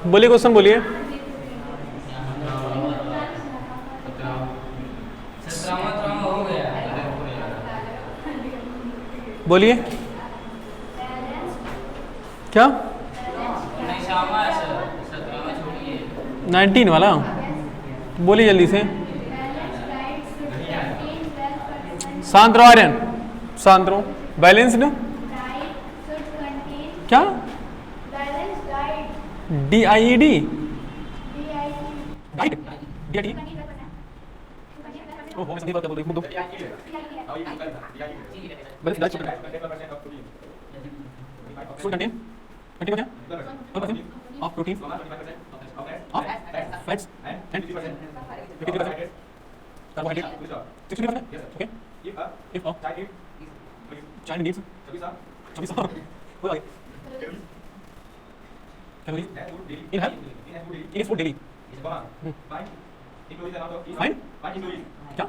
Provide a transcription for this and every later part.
बोलिए क्वेश्चन बोलिए। बोलिए क्या 19 वाला, बोलिए जल्दी से। शांत रहो आर्यन, शांत रहो। बैलेंस्ड क्या DIED डाइट DIT ओ हो समझी बात बोल रही हूं दो बैलेंस डाइट फूड कंटेन क्या of protein of fats and 50% carbohydrate 60%, okay if child needs 26 हो गया calories in health in food daily find क्या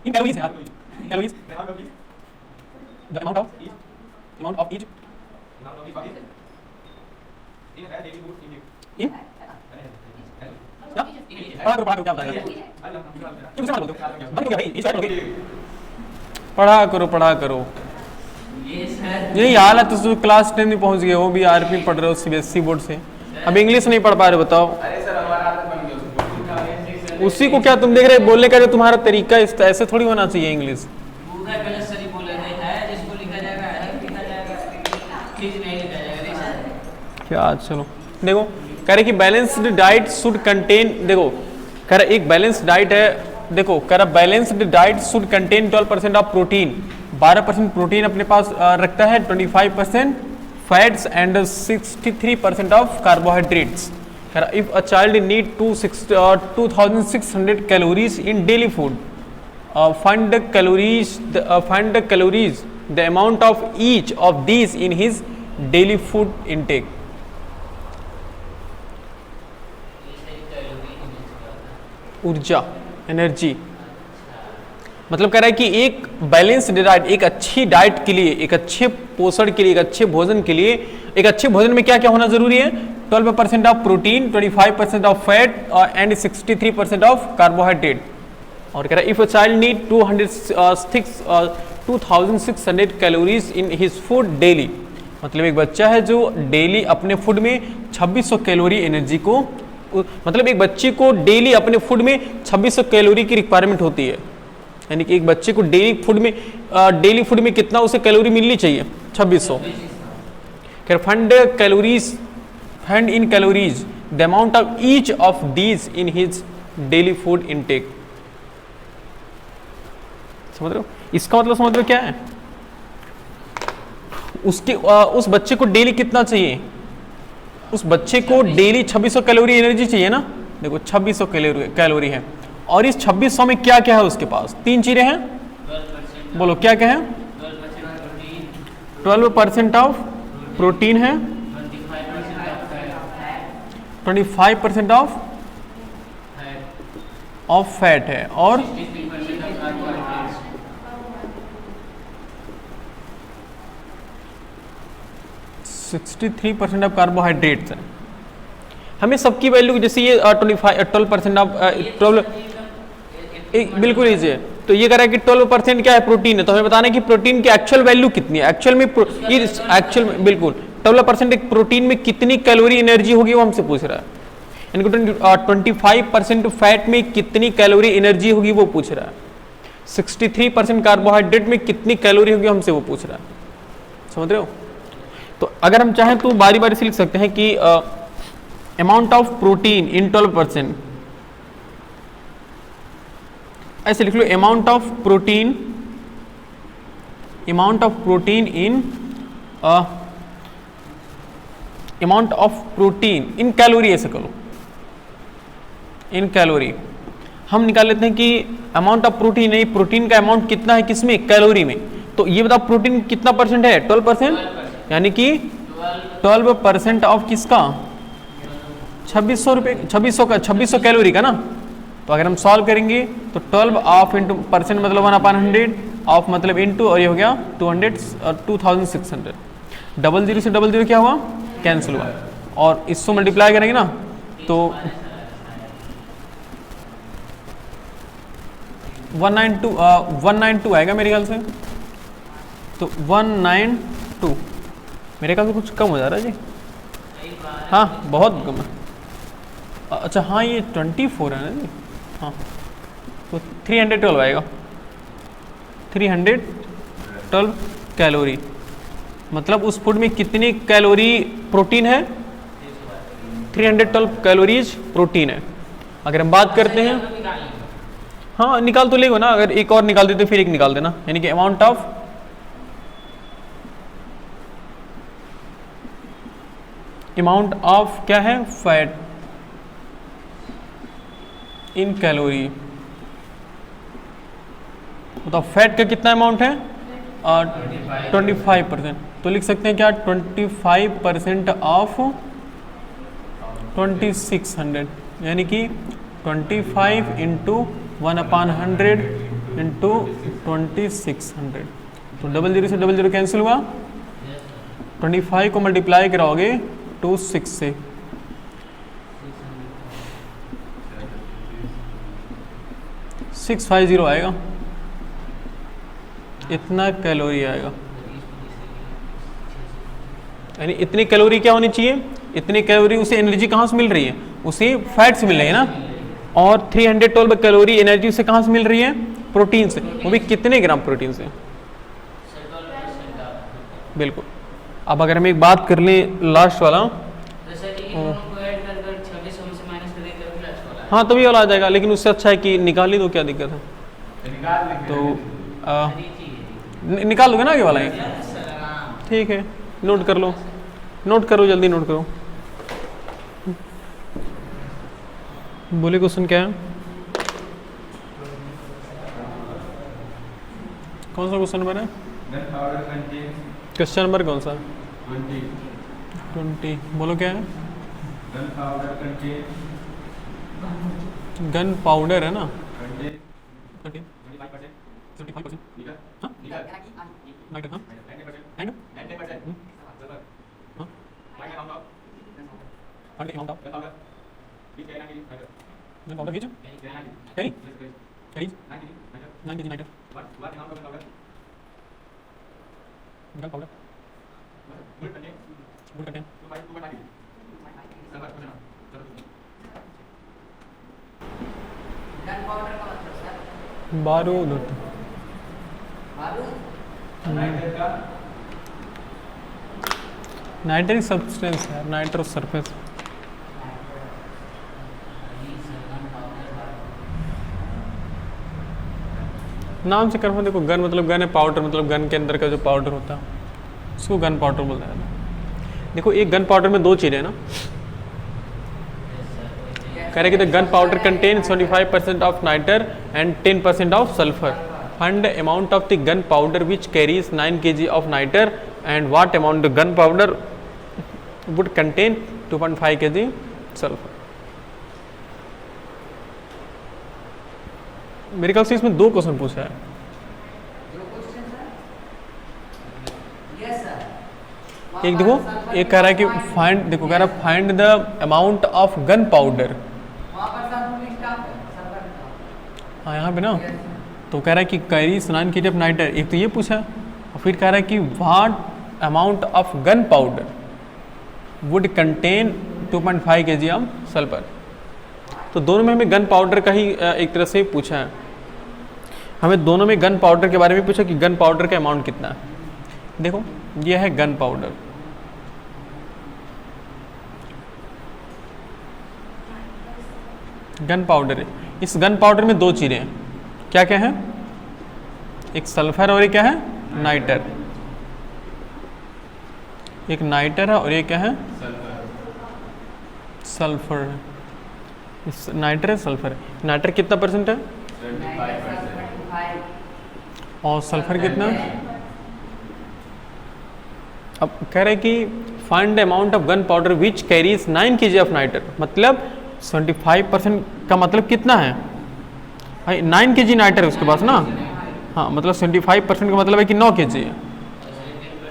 in calories है यार calories the amount of each in पढ़ा करो यही हाल है। तो क्लास 10 में पहुंच गए हो, भी आरपी पढ़ रहे हो CBSE बोर्ड से, अब इंग्लिश नहीं पढ़ पा रहे, बताओ। उसी को क्या तुम देख रहे बोलने का जो तुम्हारा तरीका ऐसे थोड़ी होना चाहिए इंग्लिश। क्या चलो देखो कह रहे कि बैलेंस्ड डाइट शुड कंटेन, देखो कह रहा एक बैलेंस्ड डाइट है, देखो कह रहा balanced diet should contain 12% of protein, 12% protein अपने पास रखता है, 25% फैट्स एंड 63% ऑफ कार्बोहाइड्रेट्स। कह रहा if a child need 2600 calories in daily food, find the calories the amount of each of these in his daily food intake. ऊर्जा energy मतलब कह रहा है कि एक बैलेंस्ड डाइट, एक अच्छी डाइट के लिए, एक अच्छे पोषण के लिए, एक अच्छे भोजन के लिए, एक अच्छे भोजन में क्या क्या होना जरूरी है? 12% of protein, 25% of fat and 63% of carbohydrate. और कह रहा है if a child need 2600 calories in his food daily, मतलब एक बच्चा है जो डेली अपने फूड में 2600 कैलोरी एनर्जी को, मतलब एक बच्चे को डेली अपने फूड में 2600 कैलोरी की रिक्वायरमेंट होती है, यानी कि एक बच्चे को डेली फूड में कितना उसे कैलोरी मिलनी चाहिए? 2600। Fund in calories the amount of each of these in his daily food intake. समझ रहे हो? इसका मतलब समझ रहे हो क्या है? उस बच्चे को डेली कितना चाहिए? उस बच्चे को डेली 2600 कैलोरी एनर्जी चाहिए ना। देखो 2600 कैलोरी है, और इस 2600 में क्या क्या है उसके पास? तीन चीजें हैं, बोलो क्या क्या है? 12% ऑफ प्रोटीन है, 25% ऑफ फैट है, और 63% ऑफ कार्बोहाइड्रेट्स है। हमें सबकी वैल्यू जैसे ये 12% ऑफ 12 बिल्कुल इजी है। तो ये कह रहा है कि 12% क्या है? प्रोटीन है। तो हमें बताना है कि प्रोटीन की एक्चुअल वैल्यू कितनी है। एक्चुअल में बिल्कुल 12% एक प्रोटीन में कितनी कैलोरी एनर्जी होगी वो हमसे पूछ रहा है। यानी कि 25% फैट में कितनी कैलोरी एनर्जी होगी वो पूछ रहा है। 63% कार्बोहाइड्रेट में कितनी कैलोरी होगी हमसे वो पूछ रहा है। समझ रहे हो? तो अगर हम चाहें तो बारी बारी से लिख सकते हैं कि अमाउंट ऑफ प्रोटीन इन 12%, ऐसे लिख लो amount of protein in amount of protein in calorie, ऐसे करो इन कैलोरी। हम निकाल लेते हैं कि अमाउंट ऑफ प्रोटीन है, प्रोटीन का अमाउंट कितना है किसमें? कैलोरी में। तो ये बताओ प्रोटीन कितना परसेंट है? 12%, यानी कि 12% ऑफ किसका? 2600 कैलोरी का ना। तो अगर हम सॉल्व करेंगे तो 12 ऑफ इंटू परसेंट मतलब 1/100, ऑफ मतलब इंटू, और ये हो गया 2600। 00 से 00 क्या हुआ? कैंसिल हुआ। और इसको मल्टीप्लाई करेंगे ना तो 192 आएगा मेरे ख्याल से। तो 192 मेरे ख्याल से कुछ कम हो जा रहा है जी। हाँ बहुत कम है। अच्छा हाँ ये 24 है ना जी। हाँ तो 312 आएगा, 312 कैलोरी। मतलब उस फूड में कितनी कैलोरी प्रोटीन है? 312 कैलोरीज प्रोटीन है। अगर हम बात करते हैं, हाँ निकाल तो लेगा ना, अगर एक और निकाल देते फिर एक निकाल देना, यानी कि अमाउंट ऑफ क्या है? Fat in calorie. तो फैट का कितना अमाउंट है? 25%। तो लिख सकते हैं क्या? 25% ऑफ 2600, यानी कि 25 इंटू 1/100 इंटू 2600। तो 00 से 00 कैंसिल हुआ। 25 को मल्टीप्लाई कराओगे 26 से, 650 आएगा, इतना कैलोरी आएगा। यानी इतनी कैलोरी क्या होनी चाहिए? इतनी कैलोरी उसे एनर्जी कहाँ से मिल रही है? उसे फैट से मिल रही है ना। और 312 कैलोरी एनर्जी उसे कहाँ से मिल रही है? प्रोटीन से। वो भी कितने ग्राम प्रोटीन से? बिल्कुल। अब अगर हम एक बात कर लें लास्ट वाला, हाँ तभी वाला आ जाएगा, लेकिन उससे अच्छा है कि निकाल ही दो, क्या दिक्कत है? तो निकाल दोगे ना आगे वाला? ठीक है, नोट कर लो, नोट करो, जल्दी नोट करो। बोले क्वेश्चन क्या है? कौन सा क्वेश्चन नंबर है? क्वेश्चन नंबर कौन सा? 20। बोलो क्या है? गन पाउडर है ना? 12 नाइट्रिक सब्सटेंस है, नाइट्रो सरफेस। नाम से कंफर्म, देखो गन मतलब गन है, पाउडर मतलब गन के अंदर का जो पाउडर होता है उसको गन पाउडर बोलते हैं। देखो एक गन पाउडर में दो चीज़ें हैं ना, कह रहे कि the gun powder contain 25% of nitre and 10% of sulphur. Find the amount of the gun powder which carries 9 kg of nitre and what amount the gun powder would contain 2.5 kg sulphur. मेरे ख्याल से इसमें 2 question पूछा है। एक देखो, एक कह रहा है कि फाइंड, देखो कह रहा है find the amount of gun powder. हाँ यहाँ पे ना, तो कह रहा है कि कैरी 9 kg ऑफ नाइटर, एक तो ये पूछा, और फिर कह रहा है कि what amount of gun powder would contain 2.5 kg of sulphur. तो दोनों में हमें गन पाउडर का ही एक तरह से पूछा है। हमें दोनों में गन पाउडर के बारे में पूछा कि गन पाउडर का अमाउंट कितना है। देखो ये है गन पाउडर, गन पाउडर है। इस गन पाउडर में 2 चीज़ें हैं, क्या क्या है? एक सल्फर और एक क्या है? नाइटर। एक नाइटर है और एक क्या है? सल्फर है। इस नाइटर है, सल्फर है। नाइटर कितना परसेंट है? 75%। और सल्फर कितना? अब कह रहे कि find the amount of gun powder which carries 9 kg of nitre. मतलब 75% का मतलब कितना है भाई? 9 kg नाइटर है उसके पास ना। हाँ मतलब 75% का मतलब है कि 9 kg है।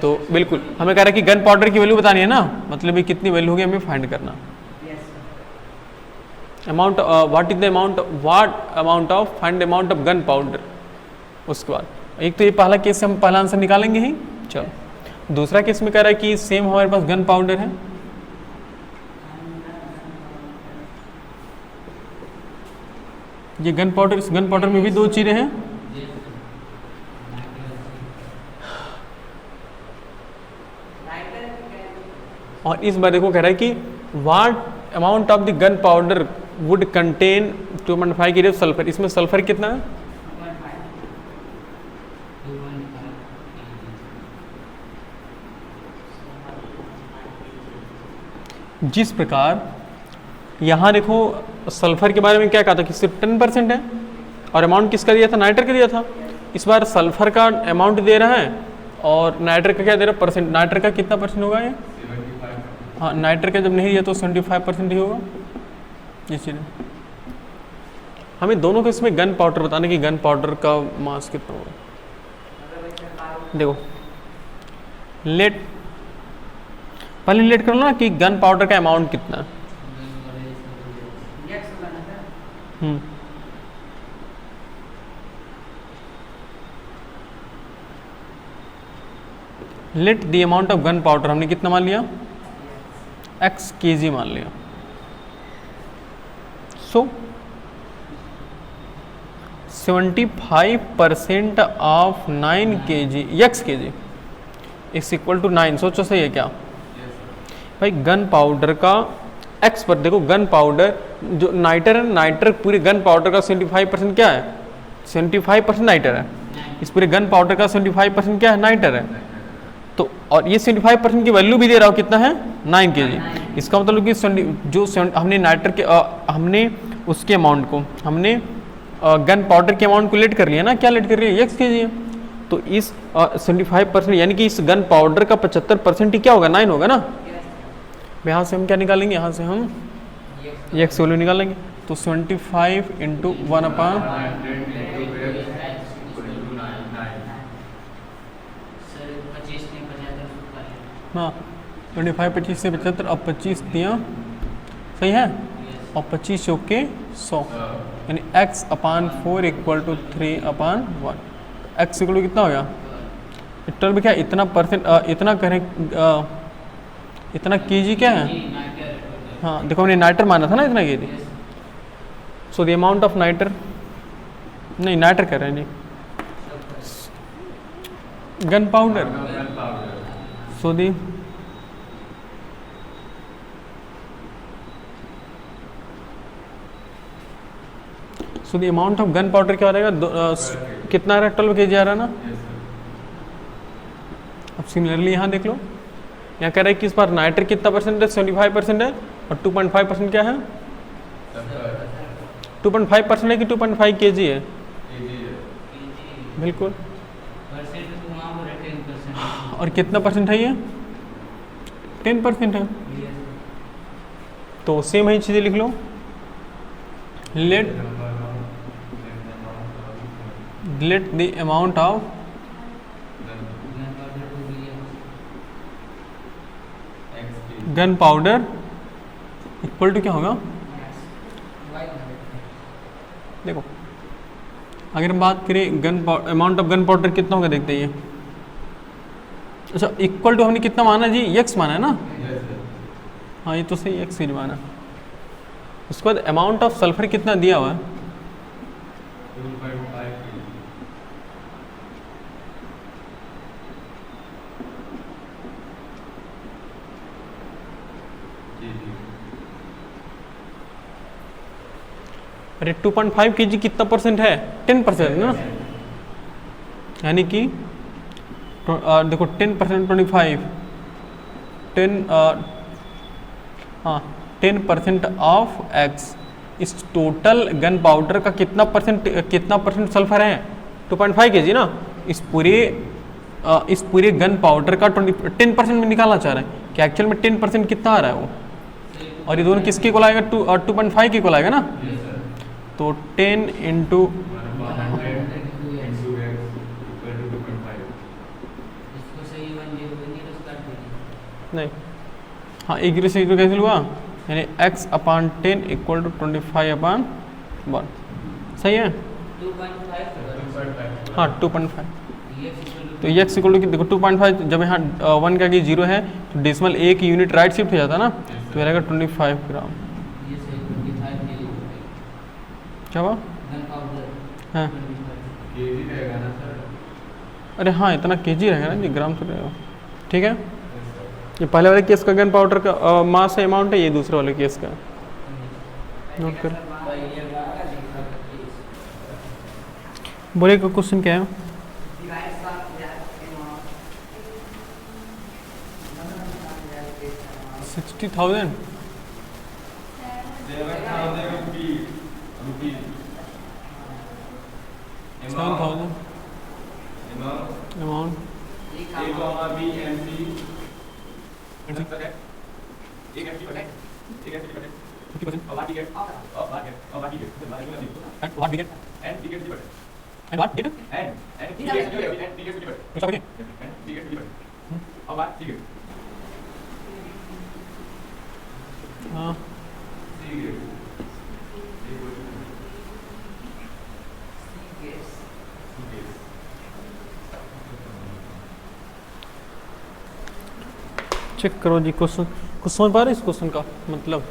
तो बिल्कुल हमें कह रहा है कि गन पाउडर की वैल्यू बतानी है ना, मतलब ये कितनी वैल्यू होगी हमें फाइंड करना। Amount what is the amount of find amount of gun powder. उसके बाद एक तो ये पहला केस से हम पहला आंसर निकालेंगे ही। चलो दूसरा केस में कह रहा है कि सेम हमारे पास गन पाउडर है, ये गन पाउडर, इस गन पाउडर में भी दो चीजें हैं, और इस बार देखो कह रहा है कि what amount of the gun powder would contain 2.5 kg sulphur. इसमें सल्फर कितना है? जिस प्रकार यहाँ देखो सल्फर के बारे में क्या कहा था कि सिर्फ 10% है, और अमाउंट किसका दिया था? नाइट्रस का दिया था। इस बार सल्फर का अमाउंट दे रहा है और नाइट्रस का क्या दे रहा है? परसेंट। नाइट्रस का कितना परसेंट होगा ये? हाँ, नाइट्रस का जब नहीं दिया तो 75% ही होगा। ये चीज़ हमें दोनों के इसमें गन पाउडर बताने की, गन पाउडर का मास कितना होगा। देखो लेट पहले लेट कर लो ना कि गन पाउडर का अमाउंट कितना है। Let the amount of gun powder हमने कितना मान लिया? x kg मान लिया। So 75% of 9 kg x kg is equal to 9। सोचो सही है क्या भाई? गन पाउडर का x पर देखो, गन पाउडर जो नाइटर है, नाइटर पूरे गन पाउडर का 75% क्या है? 75% नाइटर है। इस पूरे गन पाउडर का 75% क्या है? नाइटर है। तो और ये 75% की वैल्यू भी दे रहा हो कितना है? 9 kg। इसका मतलब कि जो हमने नाइटर के हमने उसके अमाउंट को, हमने गन पाउडर के अमाउंट को लेट कर लिया ना। क्या लेट कर लिया? x kg है। तो इस 75% यानी कि इस गन पाउडर का 75% ही क्या होगा? 9 होगा ना। यहाँ से हम क्या निकालेंगे? यहाँ से हम x वैल्यू निकालेंगे। तो 75 इंटू 1/, हाँ 25 25 से 75, अब 25 दिया सही है, और 25 चौक के 100, यानी x/4 equal to 3/1। x equal to कितना हो गया? 12 क्या इतना परसेंट, इतना करें इतना kg क्या है? हाँ देखो हमने नाइटर माना था ना इतना kg। So the amount of nitre, नहीं नाइटर कह रहे हैं जी, gunpowder. So the amount of gun powder क्या हो जाएगा? कितना आ रहा है? 12 kg आ रहा है ना। अब सिमिलरली यहाँ देख लो, यहाँ कह रहा है कि इस बार नाइट्रस कितना परसेंट है? 75% है, और 2.5% क्या है? 2.5% है कि 2.5 kg है? बिल्कुल। और कितना परसेंट है ये? 10% है। तो सेम ही चीज़ें लिख लो। Let the amount of gun powder equal to क्या होगा? देखो अगर हम बात करें gun amount of gun powder कितना होगा, देखते हैं ये। अच्छा इक्वल टू हमने कितना माना जी? x माना है ना। हाँ ये तो सही, x ही माना। उसके बाद अमाउंट ऑफ सल्फर कितना दिया हुआ है? 2.5 kg कितना परसेंट है? 10% ना, यानी कि देखो 10% 25 10% ऑफ x। इस टोटल गन पाउडर का कितना परसेंट सल्फर है? 2.5 kg ना। इस पूरे गन पाउडर का 10% में निकालना चाह रहे हैं कि एक्चुअल में 10% कितना आ रहा है वो, और ये दोनों किसके को लाएगा? 2.5 के को लाएगा ना। तो 10 इंटू नहीं, हाँ 1 0 से 0 कैंसिल हुआ, यानी x अपान 10 इक्वल टू 25 अपान 1, सही है। 2.5 हाँ 2.5, तो ये x इक्वल टू देखो 2.5, जब यहाँ 1 का कि 0 है तो डेसिमल a की यूनिट राइट शिफ्ट हो जाता है ना, तो रहेगा 25 ग्राम। ये से 25 केजी क्या हुआ? गन पाउडर हाँ 25 केजी रहेगा ना सर? अरे हाँ इतना केजी रहेगा ना जी, ग्राम से रहेगा, ठीक है। ये पहले वाले केस का गन पाउडर का मास है, अमाउंट है, ये दूसरे वाले केस का नोट कर। बोले का क्वेश्चन क्या है? 60,000 7,000 अमाउंट हाँ चेक करो जी क्वेश्चन, कुछ समझ पा रहे इस क्वेश्चन का मतलब?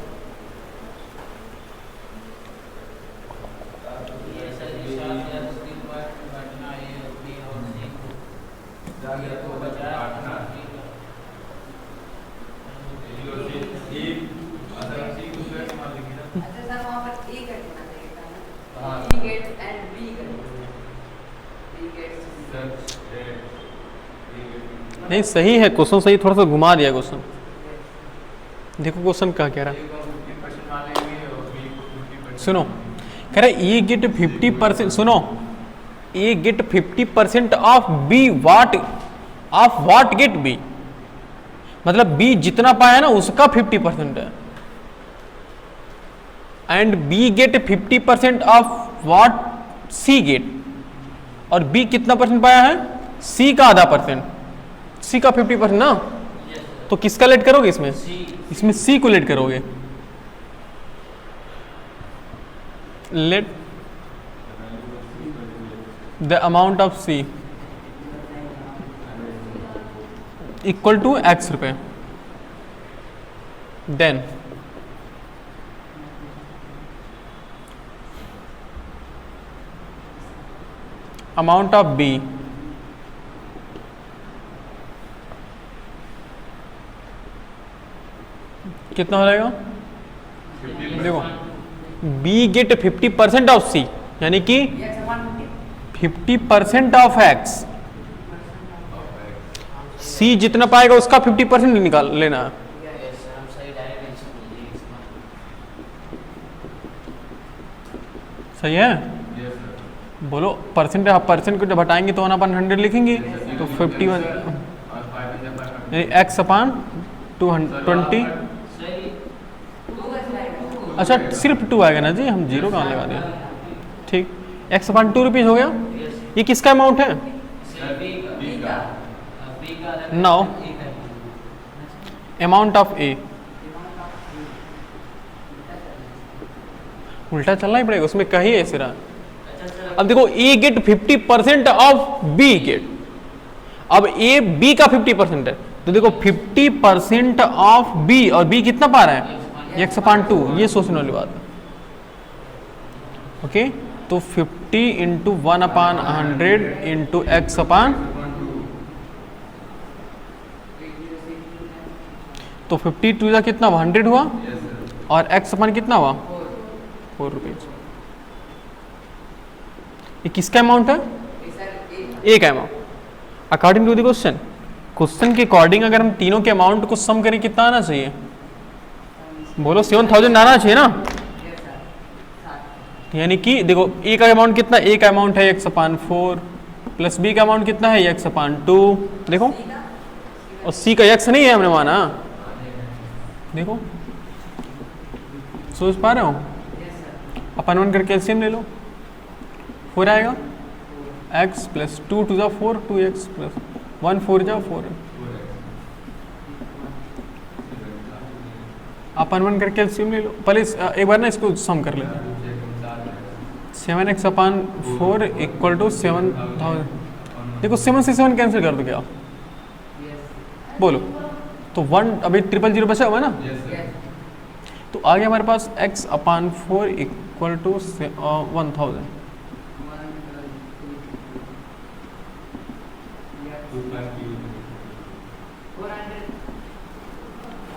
नहीं सही है क्वेश्चन, सही, थोड़ा सा घुमा दिया क्वेश्चन। देखो क्वेश्चन क्या कह रहा है, सुनो, कह रहा है ए गेट 50%, सुनो, A get 50% of B what of what get B, मतलब बी जितना पाया ना उसका 50% है, and B get 50% of what C get, और बी कितना परसेंट पाया है? सी का आधा परसेंट, सी का 50% ना, तो किसका लेट करोगे इसमें? इसमें सी को लेट करोगे। Let the amount of C equal to x रुपए, देन अमाउंट ऑफ बी कितना हो जाएगा? देखो B गेट 50% ऑफ C, यानी कि 50% ऑफ X, C जितना पाएगा उसका 50% निकाल लेना है। सही है? बोलो परसेंट, आप परसेंट को जब हटाएंगे तो 1/100 लिखेंगे, तो 51 यानी x अपान 220। अच्छा सिर्फ 2 आएगा ना जी, हम 0 कहाँ लगा दिया, ठीक। x अपान 2 रुपीज हो गया। ये किसका अमाउंट है? नाउ अमाउंट ऑफ ए, उल्टा चलना ही पड़ेगा, उसमें कही है सिरा। अब देखो ए गेट 50% ऑफ बी गेट, अब ए बी का 50% है, तो देखो 50% ऑफ बी, और बी कितना पा रहा है? x अपान 2, ये सोचने वाली बात है। ओके, तो 50 इंटू 1/100 इंटू एक्स अपान, तो 52 का कितना 100 हुआ, और x अपान कितना हुआ 4 रुपीज। ये किसका अमाउंट है? ए का amount. According to the question, question के अकॉर्डिंग अगर हम तीनों के अमाउंट को सम करें कितना आना चाहिए? बोलो 7000 आना चाहिए ना। यानी कि देखो ए का अमाउंट कितना, ए का अमाउंट है x अपान 4 प्लस बी का अमाउंट कितना है x अपान 2, देखो, और c का x नहीं है हमने माना, देखो सोच पा रहे हो? अपन 1 करके एलसीएम ले लो, 4 आएगा, x प्लस 2 2 जा 4, 2x प्लस 1 4 जा 4, अपन वन करके एलसीएम ले लो पहले एक बार ना इसको सम कर लेते हैं 7x/4 इक्वल टू 7000। देखो 7 से 7 कैंसिल कर दो क्या बोलो तो 1 अभी 000 बचा हुआ है ना तो आ गया हमारे पास x/4 इक्वल टू 1000।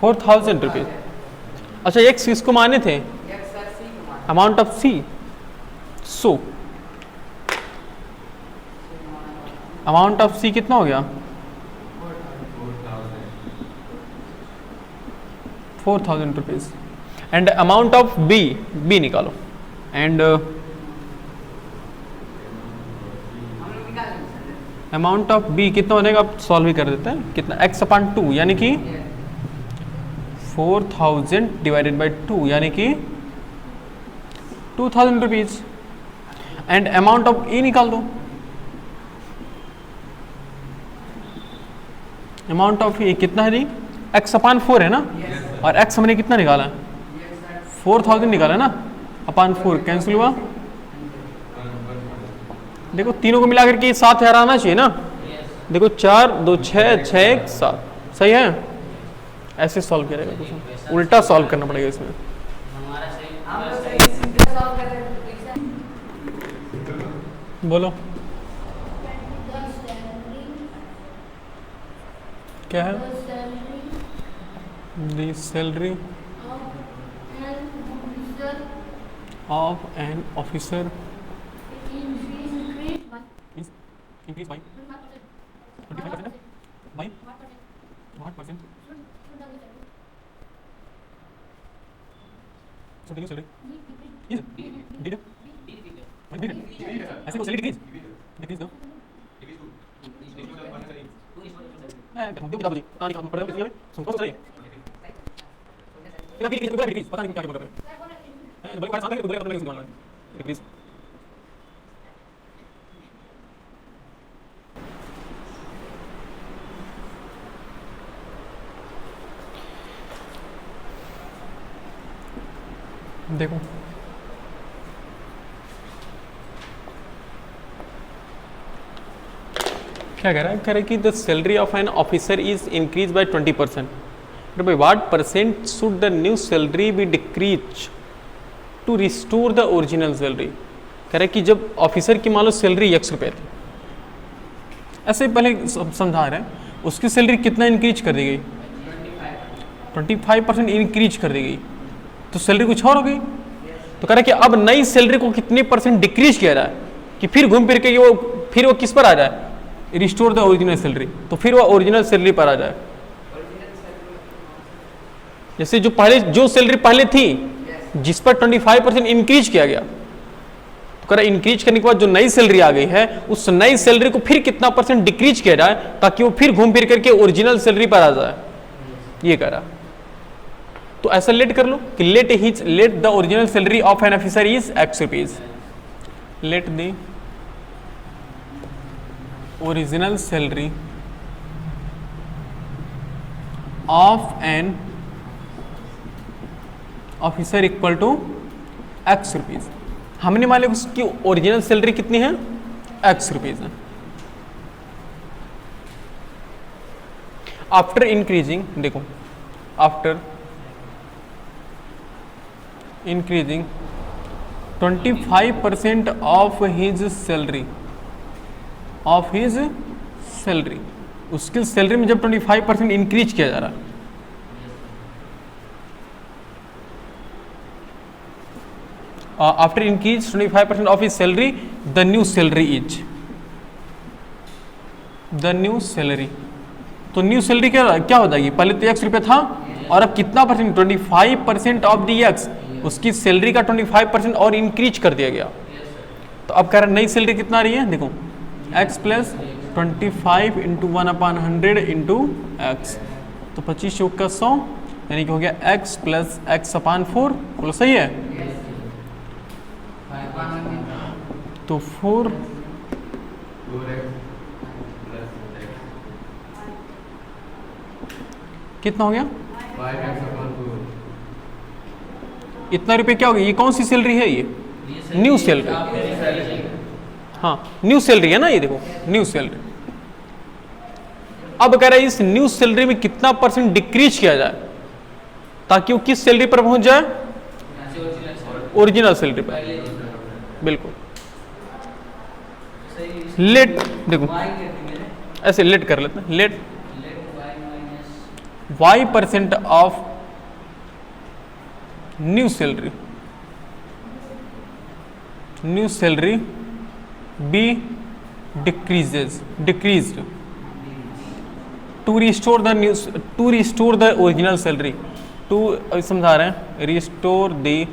4000 रुपीज। अच्छा x किसको माने थे amount of C so amount of C कितना हो गया 4000 rupees and amount of B निकालो एंड अमाउंट ऑफ बी कितना बनेगा आप सॉल्व ही कर देते हैं कितना x/2 यानी कि 4000 डिवाइडेड बाई 2 यानी कि 2000 रुपीज एंड अमाउंट ऑफ ए निकाल दो अमाउंट ऑफ ए कितना है जी x/4 है ना और x हमने कितना निकाला है 4000 निकाला है ना अपान 4 कैंसिल हुआ देखो तीनों को मिला करके 7000 आना चाहिए ना देखो 4 2 6 6 1 7 सही है ऐसे सॉल्व करेगा कुछ उल्टा सॉल्व करना पड़ेगा इसमें बोलो क्या है the salary of an officer increase by 25% by what percent? So did you salary? Yes. Did you? When did it? ऐसे को salary decrease दो. दो बता दो कहानी खत्म पड़ गई सुनको सही क्या decrease पता नहीं क्या बोल रहे हैं बड़े पास आ गए तो बोले अपने से decrease देखो क्या कह रहा है कह रहा है कि the salary of an officer is increase by 20%। By what percent should the new salary be decrease to restore the original salary. कह रहा है कि जब ऑफिसर की मान लो सैलरी x रुपये थी ऐसे पहले समझा रहे हैं उसकी सैलरी कितना इंक्रीज कर दी गई 25% इंक्रीज कर दी गई तो सैलरी कुछ और हो गई तो कह रहा है कि अब नई सैलरी को कितने % डिक्रीज किया रहा है कि फिर घूम फिर के वो किस पर आ जाए रिस्टोर द ओरिजिनल सैलरी तो फिर वो ओरिजिनल सैलरी पर आ जाए जैसे जो सैलरी पहले थी जिस पर 25% इंक्रीज किया गया तो कह रहा है इंक्रीज करने के बाद जो नई सैलरी आ गई है उस नई सैलरी को फिर कितना % डिक्रीज किया जाए ताकि वो फिर घूम फिर करके ओरिजिनल सैलरी पर आ जाए ये कह रहा तो ऐसा लेट कर लो कि let the original salary of an officer is x rupees let the original salary of an officer equal to x rupees हमने मान लिया उसकी ओरिजिनल सैलरी कितनी है x रुपीज है आफ्टर इंक्रीजिंग देखो आफ्टर increasing 25% of his salary उसकी सैलरी में जब 25% इंक्रीज किया जा रहा है after increase 25% of his salary the new salary तो न्यू सैलरी क्या हो जाएगी पहले तो x रुपये था और अब कितना परसेंट 25% ऑफ दी x उसकी सैलरी का 25% और इंक्रीज कर दिया गया तो अब कह रहा नई सैलरी कितना आ रही है देखो x plus 25 into 1/100 into x तो 25 चौक का 100 यानी कि हो गया x प्लस x/4 बोलो सही है तो 4 कितना हो गया इतना रुपये क्या होगा, ये कौन सी सैलरी है, ये न्यू सैलरी, हाँ न्यू सैलरी है ना, ये देखो न्यू सैलरी। अब कह रहा है इस न्यू सैलरी में कितना परसेंट डिक्रीज किया जाए ताकि वो किस सैलरी पर पहुंच जाए, ओरिजिनल सैलरी पर। बिल्कुल, लेट देखो ऐसे लेट कर लेते हैं, let y% of new salary be decreased to restore the original salary, to समझा रहे हैं, restore the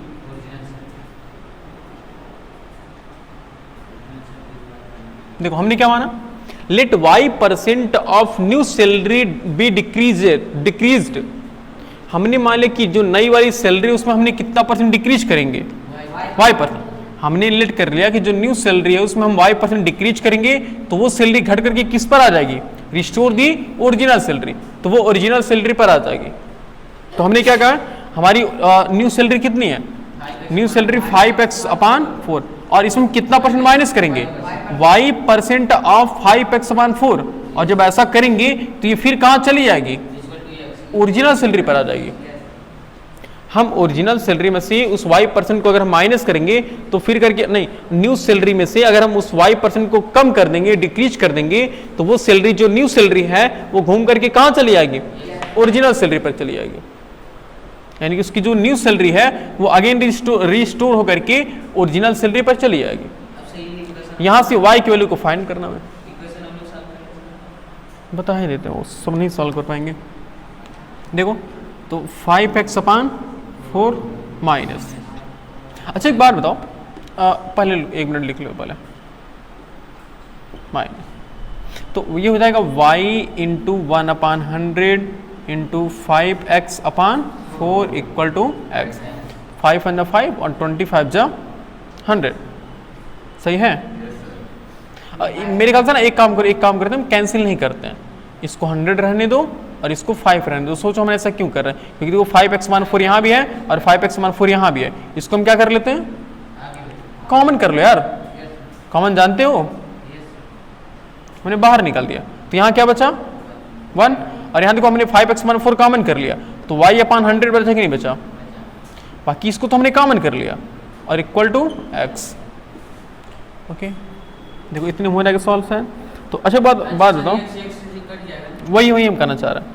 देखो हमने क्या माना, let y% of new salary be decreased. हमने मान लिया कि जो नई वाली सैलरी उसमें हमने कितना परसेंट डिक्रीज करेंगे, y%। हमने लेट कर लिया कि जो न्यू सैलरी है उसमें हम y% डिक्रीज करेंगे तो वो सैलरी घट करके किस पर आ जाएगी, रिस्टोर दी ओरिजिनल सैलरी, तो वो ओरिजिनल सैलरी पर आ जाएगी। तो हमने क्या कहा, हमारी न्यू सैलरी कितनी है, न्यू सैलरी 5x/4, और इसमें कितना परसेंट माइनस करेंगे, y% ऑफ 5x/4, और जब ऐसा करेंगे तो ये फिर कहाँ चली जाएगी, ओरिजिनल सैलरी पर आ जाएगी। हम ओरिजिनल सैलरी में से उस y% को अगर हम माइनस करेंगे तो फिर करके नहीं, न्यू सैलरी में से अगर हम उस y% को कम कर देंगे, डिक्रीज कर देंगे, तो वो सैलरी जो न्यू सैलरी है वो घूम करके कहाँ चली जाएगी, ओरिजिनल सैलरी पर चली जाएगी। यानी कि उसकी जो न्यू सैलरी है वो अगेन रिस्टोर होकर के ओरिजिनल सैलरी पर चली जाएगी। यहाँ से y की वैल्यू को फाइंड करना है, बता ही देते हैं, वो सब नहीं सॉल्व कर पाएंगे। देखो तो 5x/4 माइनस, अच्छा एक बात बताओ, पहले 1 मिनट लिख लो पहले, माइनस, तो ये हो जाएगा y into 1/100 into 5x/4 equal to x, 5 × 5 और 25 जा 100, सही है। मेरे ख्याल से ना एक काम करते हैं, हम कैंसिल नहीं करते हैं, इसको 100 रहने दो और इसको 5 रहने दो। सोचो हम ऐसा क्यों कर रहे हैं, क्योंकि देखो 5x/4 यहाँ भी है और 5x/4 यहाँ भी है, इसको हम क्या कर लेते हैं, कॉमन कर लो यार, कॉमन जानते हो, मैंने बाहर निकाल दिया, तो यहाँ क्या बचा 1, और यहाँ देखो हमने 5x/4 कॉमन कर लिया, तो y/100 बचा कि नहीं बचा, बाकी इसको तो हमने कॉमन कर लिया और इक्वल टू x। ओके देखो इतने हो जाएगा सॉल्व है। तो अच्छा बात बताओ, वही हम करना चाह रहे हैं।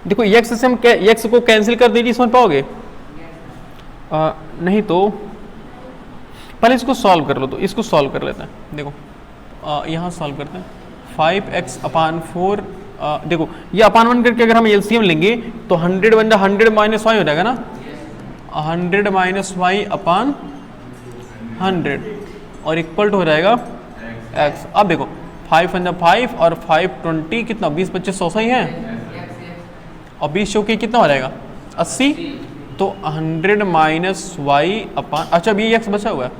देखो x से हम x को कैंसिल कर दीजिए, समझ पाओगे, नहीं तो पहले इसको सॉल्व कर लो, तो इसको सॉल्व कर लेते हैं। देखो यहाँ सॉल्व करते हैं, 5x/4, देखो ये अपान 1 करके अगर हम एलसीएम लेंगे तो 100 बन जाए, 100 माइनस y हो जाएगा ना, 100 माइनस y/100 और इक्वल टू हो जाएगा x। अब देखो 5 × 5 और 5 20 कितना, 20 25 100 ही है, और 20 चौके कितना हो जाएगा 80, तो 100 माइनस y/, अच्छा अभी x बचा हुआ है,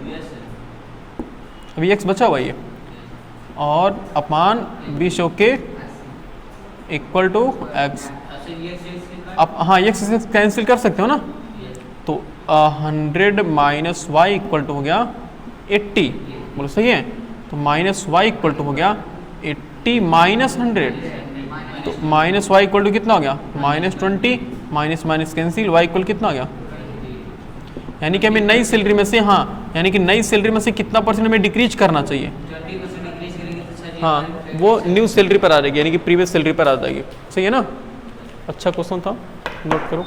अभी x बचा हुआ है ये, और अपान 20 चौके इक्वल टू x। अब हाँ x से कैंसिल कर सकते हो ना, तो 100 माइनस y इक्वल टू हो गया 80, बोलो सही है, तो माइनस y इक्वल टू हो गया 80 माइनस 100, तो माइनस y इक्वल टू कितना हो गया, -20, minus minus cancel, y equal कितना हो गया, यानी कि हमें नई सैलरी में से, हाँ यानी कि नई सैलरी में से कितना परसेंट हमें डिक्रीज करना चाहिए, हाँ वो न्यू सैलरी पर आ जाएगी, यानी कि प्रीवियस सैलरी पर आ जाएगी, सही है ना। अच्छा क्वेश्चन था, नोट करो।